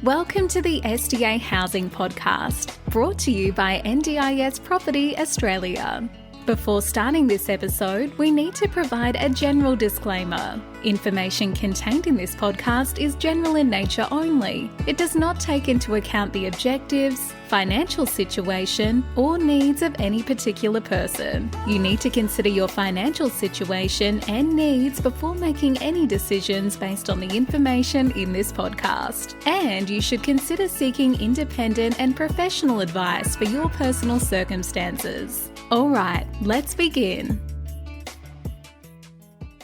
Welcome to the SDA Housing Podcast, brought to you by NDIS Property Australia. Before starting this episode, we need to provide a general disclaimer. Information contained in this podcast is general in nature only. It does not take into account the objectives, financial situation, or needs of any particular person. You need to consider your financial situation and needs before making any decisions based on the information in this podcast. And you should consider seeking independent and professional advice for your personal circumstances. All right, let's begin.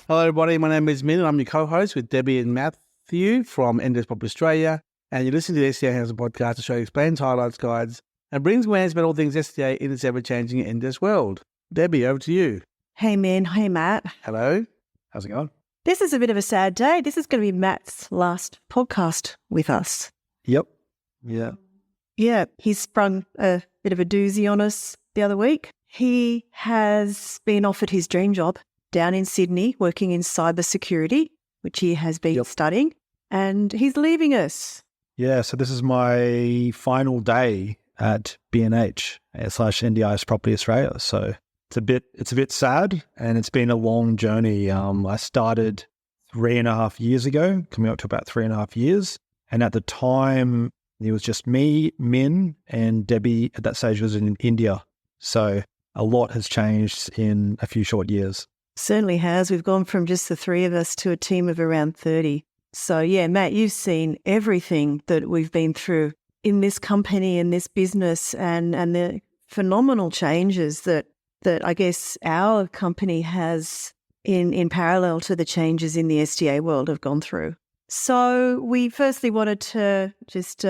Hello everybody, my name is Minh and I'm your co-host with Debbie and Matthew from NDIS Property Australia, and you listen to the SDA Housing Podcast to show you explains, highlights, guides and brings awareness about all things SDA in its ever-changing NDIS world. Debbie, over to you. Hey Minh, hey Matt. Hello, how's it going? This is a bit of a sad day. This is going to be Matt's last podcast with us. Yep. Yeah. Yeah, he sprung a bit of a doozy on us the other week. He has been offered his dream job down in Sydney, working in cybersecurity, which he has been studying, and he's leaving us. Yeah, so this is my final day at B&H / NDIS Property Australia. So it's a bit sad, and it's been a long journey. I started 3.5 years ago, coming up to about 3.5 years, and at the time it was just me, Minh, and Debbie at that stage was in India. So a lot has changed in a few short years. Certainly has. We've gone from just the three of us to a team of around 30. So yeah, Matt, you've seen everything that we've been through in this company and this business, and the phenomenal changes that I guess our company has in parallel to the changes in the SDA world have gone through. So we firstly wanted to just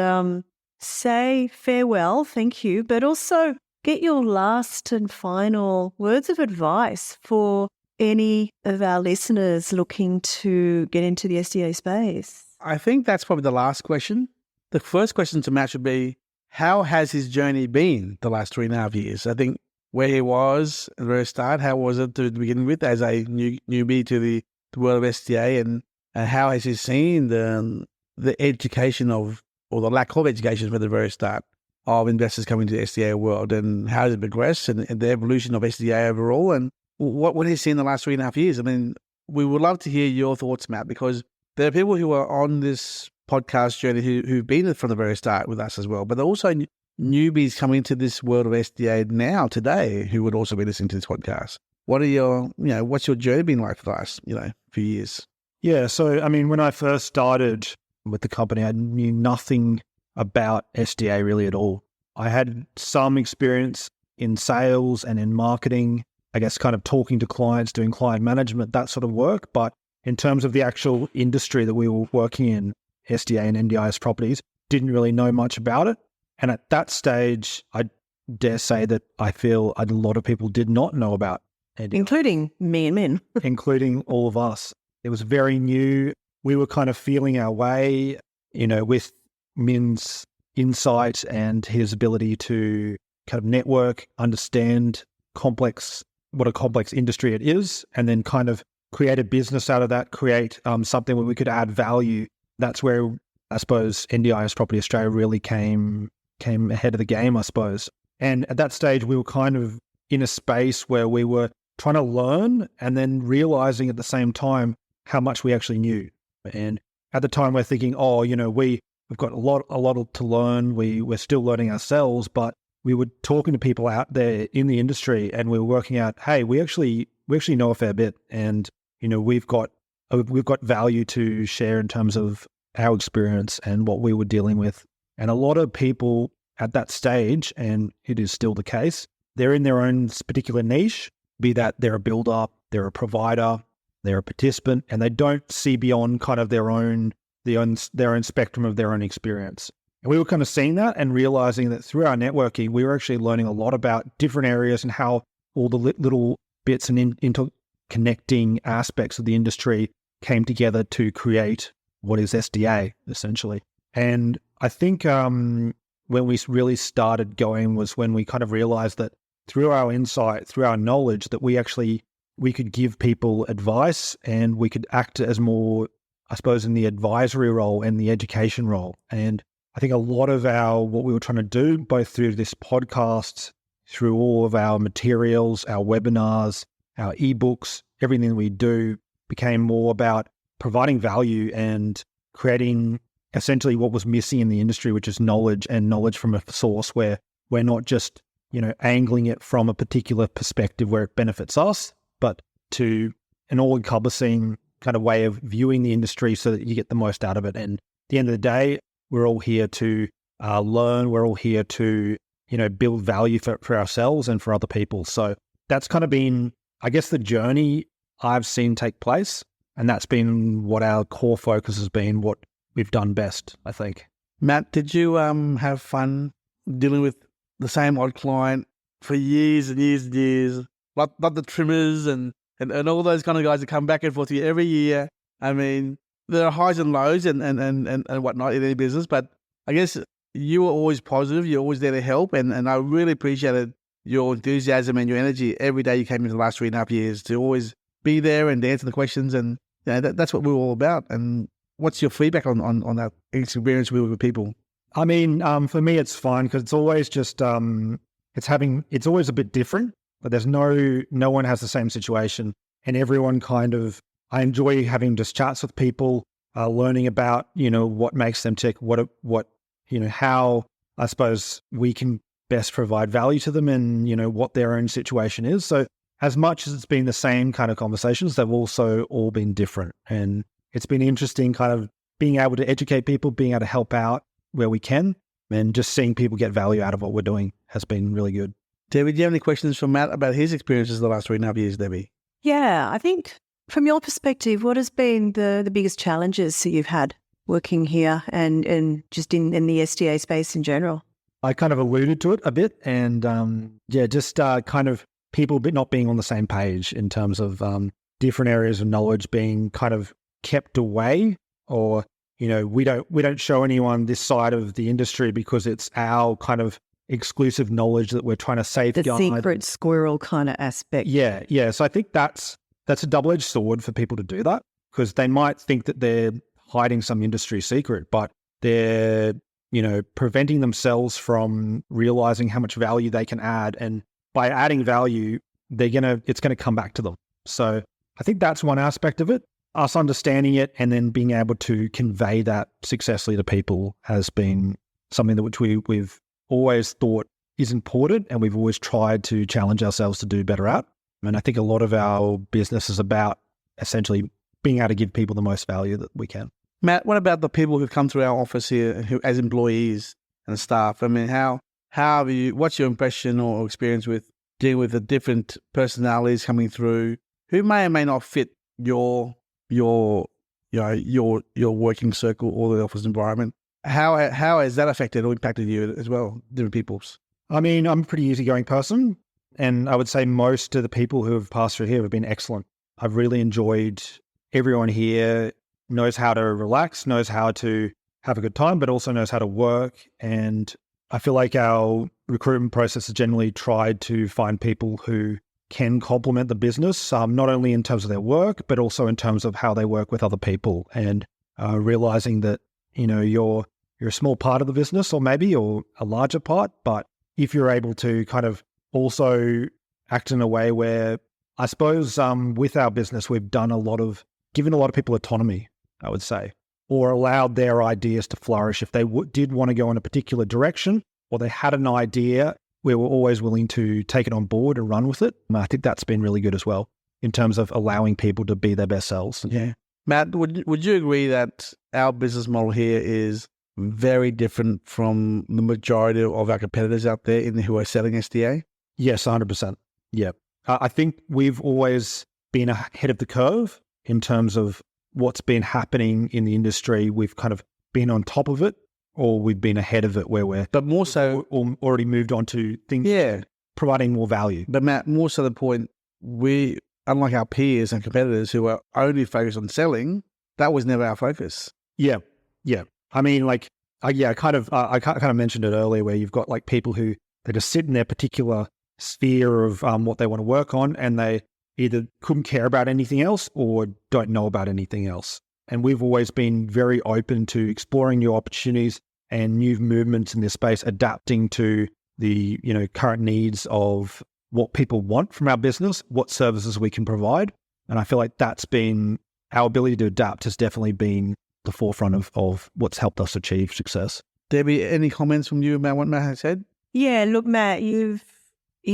say farewell, thank you, but also get your last and final words of advice for any of our listeners looking to get into the SDA space. I think that's probably the last question. The first question to Matt should be, how has his journey been the last 3.5 years? I think where he was at the very start, how was it to begin with as a newbie to the world of SDA, and how has he seen the education of, or the lack of education from the very start of investors coming to the SDA world, and how has it progressed and the evolution of SDA overall, and what has he seen in the last 3.5 years? I mean, we would love to hear your thoughts, Matt, because there are people who are on this podcast journey who've been from the very start with us as well, but there are also newbies coming into this world of SDA now, today, who would also be listening to this podcast. What are what's your journey been like for the last, few years? Yeah, so I mean, when I first started with the company, I knew nothing about SDA really at all. I had some experience in sales and in marketing, I guess kind of talking to clients, doing client management, that sort of work. But in terms of the actual industry that we were working in, SDA and NDIS properties, didn't really know much about it. And at that stage, I dare say that I feel a lot of people did not know about NDIS. Including me and Minh. Including all of us. It was very new. We were kind of feeling our way, with Minh's insight and his ability to kind of network, understand what a complex industry it is, and then kind of create a business out of that, create something where we could add value. That's where I suppose NDIS Property Australia really came ahead of the game, I suppose. And at that stage, we were kind of in a space where we were trying to learn and then realizing at the same time how much we actually knew. And at the time, we're thinking, we've got a lot to learn. We're still learning ourselves, but we were talking to people out there in the industry, and we were working out, hey, we actually know a fair bit, and we've got value to share in terms of our experience and what we were dealing with. And a lot of people at that stage, and it is still the case, they're in their own particular niche, be that they're a builder, they're a provider, they're a participant, and they don't see beyond kind of their own spectrum of their own experience. And we were kind of seeing that and realizing that through our networking, we were actually learning a lot about different areas and how all the little bits and interconnecting aspects of the industry came together to create what is SDA, essentially. And I think when we really started going was when we kind of realized that through our insight, through our knowledge, that we could give people advice, and we could act as more, I suppose, in the advisory role and the education role. And I think a lot of what we were trying to do, both through this podcast, through all of our materials, our webinars, our ebooks, everything that we do became more about providing value and creating essentially what was missing in the industry, which is knowledge, and knowledge from a source where we're not just, angling it from a particular perspective where it benefits us, but to an all-encompassing kind of way of viewing the industry so that you get the most out of it. And at the end of the day, we're all here to learn. We're all here to, build value for ourselves and for other people. So that's kind of been, I guess, the journey I've seen take place. And that's been what our core focus has been, what we've done best, I think. Matt, did you have fun dealing with the same odd client for years and years and years? Not the trimmers and all those kind of guys that come back and forth to you every year. I mean, there are highs and lows and whatnot in any business, but I guess you were always positive. You're always there to help. And I really appreciated your enthusiasm and your energy every day you came in the last 3.5 years to always be there and answer the questions. And that's what we were all about. And what's your feedback on that experience with people? I mean, for me, it's fun because it's always just, it's always a bit different, but there's no one has the same situation, and everyone I enjoy having just chats with people, learning about, what makes them tick, how I suppose we can best provide value to them and, what their own situation is. So as much as it's been the same kind of conversations, they've also all been different. And it's been interesting kind of being able to educate people, being able to help out where we can, and just seeing people get value out of what we're doing has been really good. Debbie, do you have any questions for Matt about his experiences the last 3.5 years, Debbie? Yeah, I think from your perspective, what has been the biggest challenges that you've had working here and just in the SDA space in general? I kind of alluded to it a bit, and just kind of people not being on the same page in terms of different areas of knowledge being kind of kept away, or we don't show anyone this side of the industry because it's our kind of exclusive knowledge that we're trying to safeguard. The secret squirrel kind of aspect. Yeah. So I think that's a double-edged sword for people to do that, because they might think that they're hiding some industry secret, but they're preventing themselves from realizing how much value they can add, and by adding value, it's gonna come back to them. So I think that's one aspect of it. Us understanding it and then being able to convey that successfully to people has been something that which we've always thought is important, and we've always tried to challenge ourselves to do better at. And I think a lot of our business is about essentially being able to give people the most value that we can. Matt, what about the people who come through our office here who, as employees and staff? I mean, what's your impression or experience with dealing with the different personalities coming through who may or may not fit your working circle or the office environment? How has that affected or impacted you as well, different people's? I mean, I'm a pretty easygoing person, and I would say most of the people who have passed through here have been excellent. I've really enjoyed everyone here, knows how to relax, knows how to have a good time, but also knows how to work. And I feel like our recruitment process has generally tried to find people who can complement the business, not only in terms of their work, but also in terms of how they work with other people, and realizing that, you're a small part of the business, or a larger part, but if you're able to kind of also act in a way where, I suppose, with our business, we've given a lot of people autonomy, I would say, or allowed their ideas to flourish. If they did want to go in a particular direction, or they had an idea, we were always willing to take it on board and run with it. And I think that's been really good as well in terms of allowing people to be their best selves. Yeah. Matt, would you agree that our business model here is very different from the majority of our competitors out there who are selling SDA? Yes, 100%. Yeah. I think we've always been ahead of the curve in terms of what's been happening in the industry. We've kind of been on top of it, or we've been ahead of it where but more so already moved on to things, providing more value. But Matt, more so the point, we, unlike our peers and competitors who are only focused on selling, that was never our focus. Yeah. I mean, I kind of mentioned it earlier, where you've got like people who they just sit in their particular sphere of what they want to work on, and they either couldn't care about anything else or don't know about anything else. And we've always been very open to exploring new opportunities and new movements in this space, adapting to the current needs of what people want from our business, what services we can provide. And I feel like that's been our ability to adapt has definitely been the forefront of what's helped us achieve success. Debbie, any comments from you about what Matt has said? Yeah, look, Matt, you've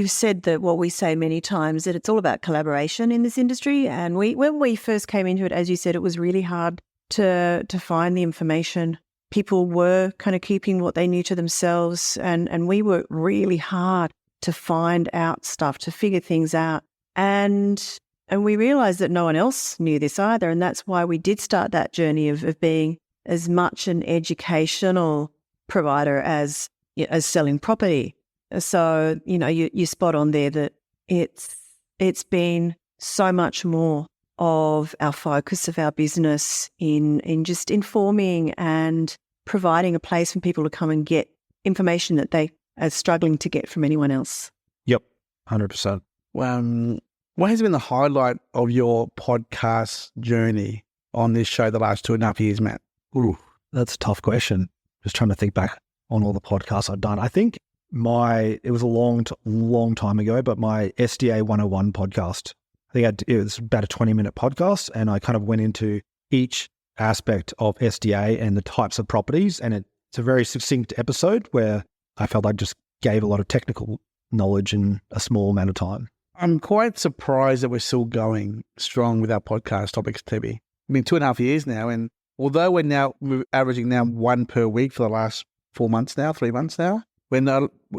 said that what we say many times, that it's all about collaboration in this industry. And when we first came into it, as you said, it was really hard to find the information. People were kind of keeping what they knew to themselves, and we worked really hard to find out stuff, to figure things out. And we realised that no one else knew this either, and that's why we did start that journey of being as much an educational provider as selling property. So, you're spot on there that it's been so much more of our focus of our business in just informing and providing a place for people to come and get information that they are struggling to get from anyone else. Yep, 100%. What has been the highlight of your podcast journey on this show the last 2.5 years, Matt? Ooh, that's a tough question. Just trying to think back on all the podcasts I've done. I think it was a long time ago, but my SDA 101 podcast, I think it was about a 20-minute podcast, and I kind of went into each aspect of SDA and the types of properties, and it's a very succinct episode where I felt I just gave a lot of technical knowledge in a small amount of time. I'm quite surprised that we're still going strong with our podcast topics, Debbie. I mean, 2.5 years now, and although we're averaging now one per week for the last 3 months now,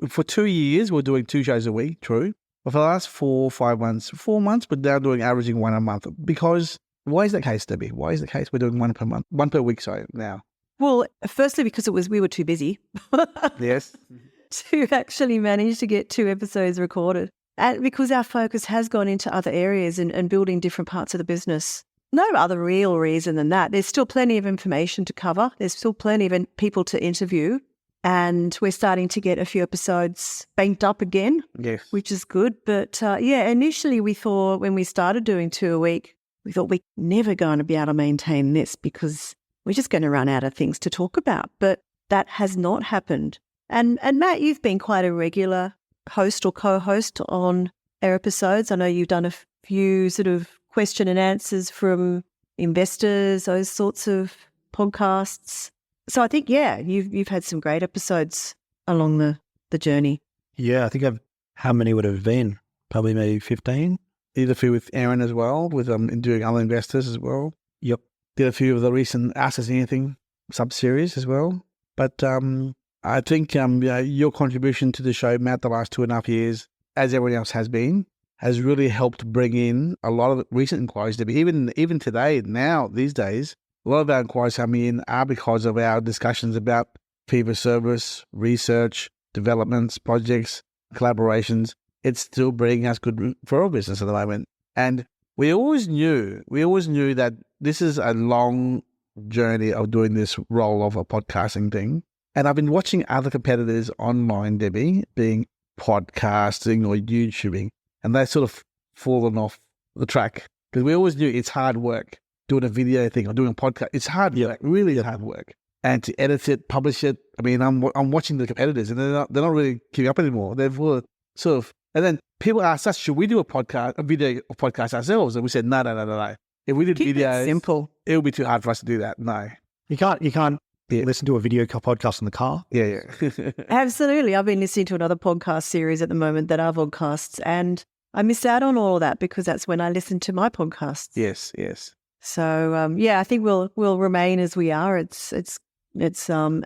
for 2 years, we're doing 2 shows a week, true. But for the last 4 months, we're now averaging one a month. Because, why is that case, Debbie? Why is the case we're doing one per week, now? Well, firstly, because we were too busy. Yes. To actually manage to get 2 episodes recorded. And because our focus has gone into other areas and building different parts of the business. No other real reason than that. There's still plenty of information to cover. There's still plenty of people to interview. And we're starting to get a few episodes banked up again, yes, which is good. But initially we thought when we started doing 2 a week, we thought we're never going to be able to maintain this because we're just going to run out of things to talk about. But that has not happened. And Matt, you've been quite a regular host or co-host on our episodes. I know you've done a few sort of question and answers from investors, those sorts of podcasts. So I think, you've had some great episodes along the journey. Yeah, I think how many would it have been? Probably maybe 15. Did a few with Aaron as well, with doing other investors as well. Yep. Did a few of the recent Ask Us Anything sub-series as well. But I think your contribution to the show, Matt, the last 2.5 years, as everyone else has been, has really helped bring in a lot of recent inquiries. To be even today, now, these days, a lot of our inquiries coming in are because of our discussions about fee for service, research, developments, projects, collaborations. It's still bringing us good referral business at the moment. And we always knew that this is a long journey of doing this role of a podcasting thing. And I've been watching other competitors online, Debbie, being podcasting or YouTubing, and they've sort of fallen off the track because we always knew it's hard work. Doing a video thing or doing a podcast, it's hard work, really hard work. And to edit it, publish it, I mean, I'm watching the competitors and they're not really keeping up anymore. They've sort of, and then people ask us, should we do a video or podcast ourselves? And we said, no. If we did videos, simple. It would be too hard for us to do that. No. You can't listen to a video podcast in the car. Yeah. Absolutely. I've been listening to another podcast series at the moment that are podcasts, and I missed out on all of that because that's when I listened to my podcasts. Yes. So I think we'll remain as we are. It's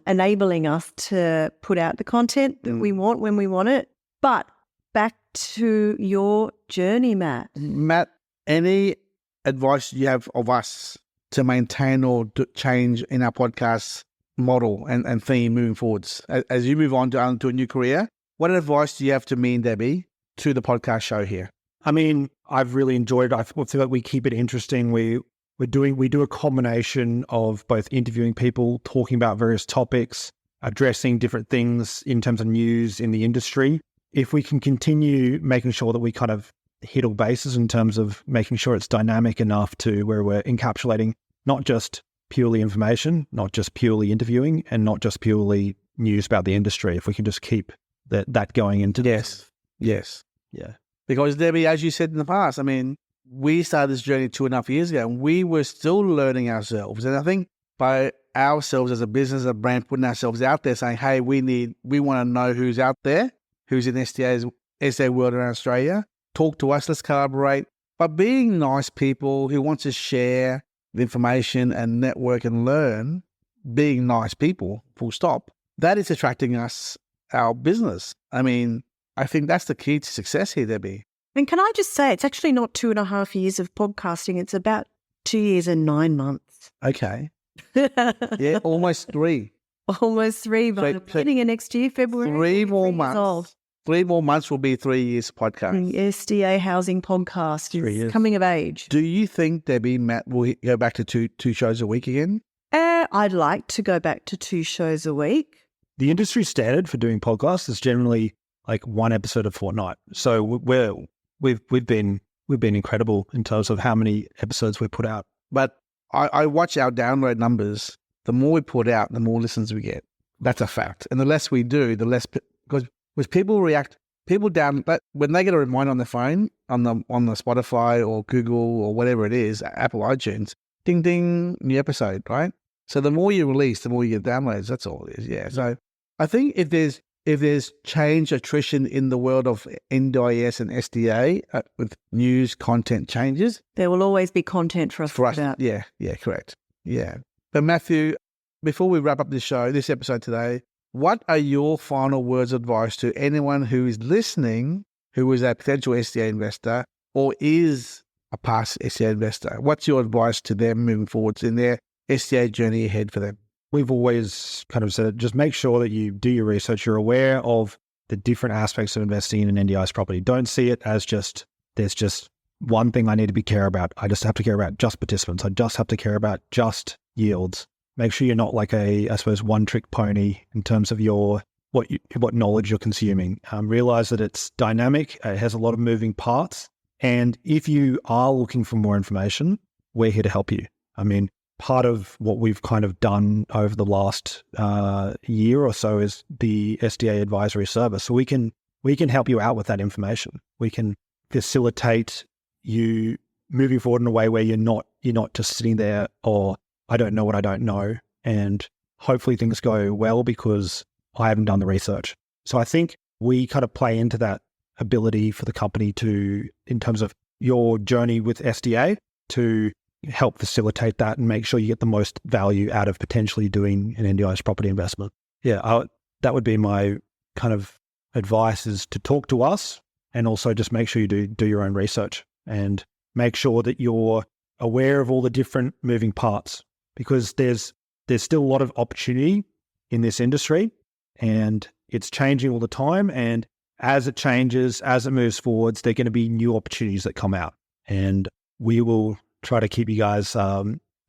enabling us to put out the content that we want when we want it. But back to your journey, Matt. Matt, any advice you have of us to maintain or change in our podcast model and theme moving forwards as you move on to a new career? What advice do you have to me and Debbie to the podcast show here? I mean, I've really enjoyed it. I feel like we keep it interesting. We do a combination of both interviewing people, talking about various topics, addressing different things in terms of news in the industry. If we can continue making sure that we kind of hit all bases in terms of making sure it's dynamic enough to where we're encapsulating not just purely information, not just purely interviewing, and not just purely news about the industry. If we can just keep that going into Yes. yeah. Because Debbie, as you said in the past, I mean, we started this journey 2.5 years ago, and we were still learning ourselves. And I think by ourselves as a business, a brand, putting ourselves out there, saying, "Hey, we want to know who's out there, who's in SDA world around Australia. Talk to us. Let's collaborate." But being nice people who want to share the information and network and learn, being nice people, full stop, that is attracting us, our business. I mean, I think that's the key to success here, Debbie. And can I just say, it's actually not 2.5 years of podcasting. It's about 2 years and 9 months. Okay. Yeah, almost 3. Almost 3, but So- beginning of next year, February. 3 more 3 years months. old. 3 more months will be 3 years podcast. The SDA housing podcast 3 is years. coming of age. Do you think, Debbie, Matt will go back to two shows a week again? I'd like to go back to 2 shows a week. The industry standard for doing podcasts is generally like 1 episode a fortnight. So we've been incredible in terms of how many episodes we put out. But I watch our download numbers. The more we put out, the more listens we get. That's a fact. And the less we do, the less, because people react, but when they get a reminder on their phone, on the Spotify or Google or whatever it is, Apple iTunes, ding, ding, new episode, right? So the more you release, the more you get downloads. That's all it is. Yeah. So I think if there's change, attrition in the world of NDIS and SDA with news content changes, There will always be content for us to put out. yeah, correct. Yeah. But Matthew, before we wrap up this episode today, what are your final words of advice to anyone who is listening, who is a potential SDA investor or is a past SDA investor? What's your advice to them moving forwards in their SDA journey ahead for them? We've always kind of said, just make sure that you do your research. You're aware of the different aspects of investing in an NDIS property. Don't see it as there's just one thing I need to care about. I just have to care about just participants. I just have to care about just yields. Make sure you're not like I suppose, one-trick pony in terms of what knowledge you're consuming. Realize that it's dynamic. It has a lot of moving parts. And if you are looking for more information, we're here to help you. I mean, part of what we've kind of done over the last year or so is the SDA advisory service. So we can help you out with that information. We can facilitate you moving forward in a way where you're not just sitting there or I don't know what I don't know, and hopefully things go well because I haven't done the research. So I think we kind of play into that ability for the company to, in terms of your journey with SDA, to help facilitate that and make sure you get the most value out of potentially doing an NDIS property investment. Yeah, that would be my kind of advice, is to talk to us and also just make sure you do your own research and make sure that you're aware of all the different moving parts, because there's still a lot of opportunity in this industry and it's changing all the time. And as it changes, as it moves forwards, there are going to be new opportunities that come out, and we will try to keep you guys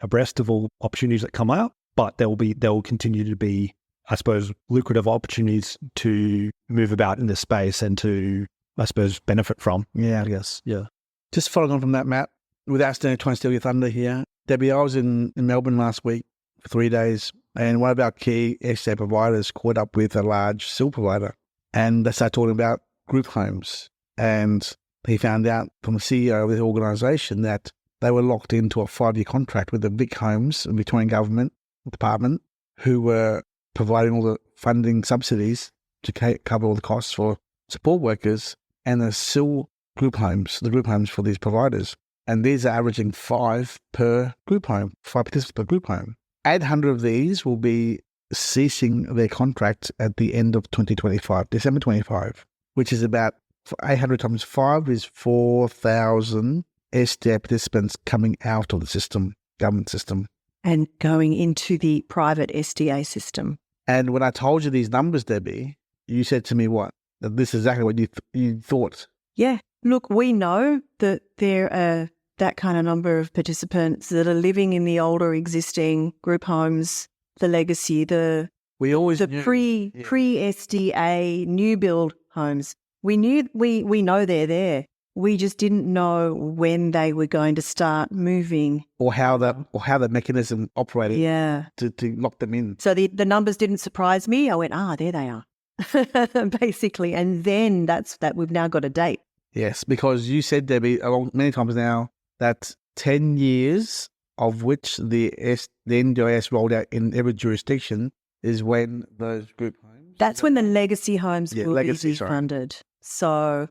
abreast of all opportunities that come out, but there will continue to be, I suppose, lucrative opportunities to move about in this space and to, I suppose, benefit from. Yeah, I guess. Yeah. Just following on from that, Matt, without trying to steal your thunder here, Debbie, I was in Melbourne last week for 3 days, and one of our key SDA providers caught up with a large SIL provider, and they started talking about group homes. And he found out from the CEO of the organisation that they were locked into a 5-year contract with the Vic Homes, the Victorian Government Department, who were providing all the funding subsidies to cover all the costs for support workers, and the SIL group homes, the group homes for these providers. And these are averaging 5 per group home, 5 participants per group home. 800 of these will be ceasing their contract at the end of 2025, December 25, which is about 800 times 5 is 4,000 SDA participants coming out of the system, government system. And going into the private SDA system. And when I told you these numbers, Debbie, you said to me what? That this is exactly what you thought. Yeah. Look, we know that there are that kind of number of participants that are living in the older existing group homes, the legacy, the pre-SDA new build homes. We know they're there. We just didn't know when they were going to start moving. Or how the mechanism operated to lock them in. So the numbers didn't surprise me. I went, there they are, basically. And then that we've now got a date. Yes, because you said, Debbie, many times now that 10 years of which the NDIS rolled out in every jurisdiction is when those group homes... That's when the legacy homes will be funded. So...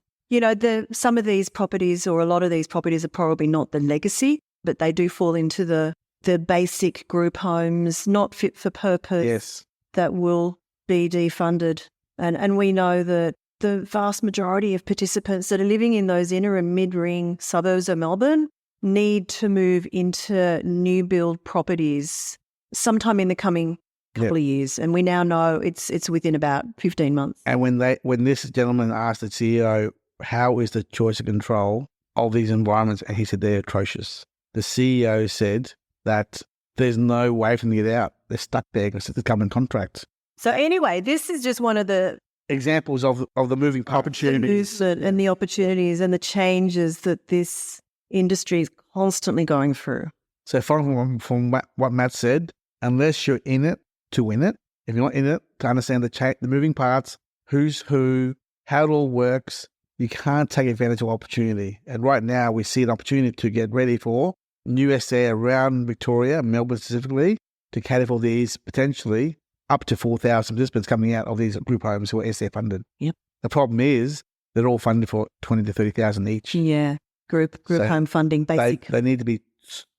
some of these properties or a lot of these properties are probably not the legacy, but they do fall into the basic group homes, not fit for purpose, that will be defunded. And we know that the vast majority of participants that are living in those inner and mid-ring suburbs of Melbourne need to move into new build properties sometime in the coming couple of years. And we now know it's within about 15 months. And when this gentleman asked the CEO, how is the choice of control of these environments? And he said they're atrocious. The CEO said that there's no way for them to get out. They're stuck there because it's a government contract. So anyway, this is just one of the examples of the moving opportunities. And the opportunities and the changes that this industry is constantly going through. So following from what Matt said, unless you're in it to win it, if you're not in it to understand the moving parts, who's who, how it all works, you can't take advantage of opportunity. And right now we see an opportunity to get ready for new SDA around Victoria, Melbourne specifically, to cater for these potentially up to 4,000 participants coming out of these group homes who are SDA funded. Yep. The problem is they're all funded for 20 to 30,000 each. Yeah, group home funding, basic. They need to be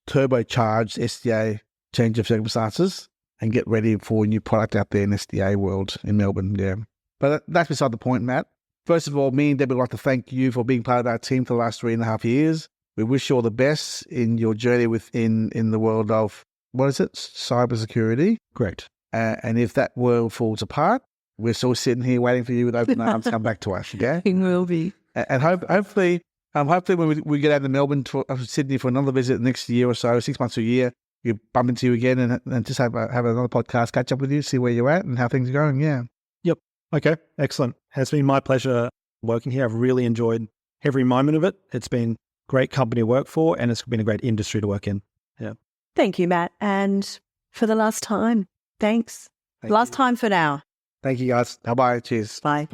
turbocharged SDA change of circumstances and get ready for a new product out there in SDA world in Melbourne. Yeah. But that's beside the point, Matt. First of all, me and Deb would like to thank you for being part of our team for the last 3.5 years. We wish you all the best in your journey within the world of, cybersecurity. Correct. And if that world falls apart, we're still sitting here waiting for you with open arms to come back to us, okay? It will be. And hopefully when we get out to Melbourne, Sydney for another visit next year or so, 6 months to a year, we bump into you again and just have another podcast, catch up with you, see where you're at and how things are going, yeah. Yep. Okay, excellent. It's been my pleasure working here. I've really enjoyed every moment of it. It's been great company to work for and it's been a great industry to work in. Yeah. Thank you, Matt. And for the last time, thanks. Last time for now. Thank you, guys. Bye-bye. Cheers. Bye.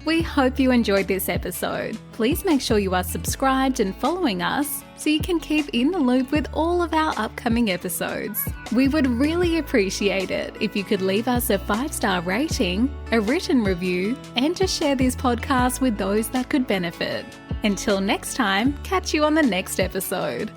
We hope you enjoyed this episode. Please make sure you are subscribed and following us so you can keep in the loop with all of our upcoming episodes. We would really appreciate it if you could leave us a 5-star rating, a written review, and to share this podcast with those that could benefit. Until next time, catch you on the next episode.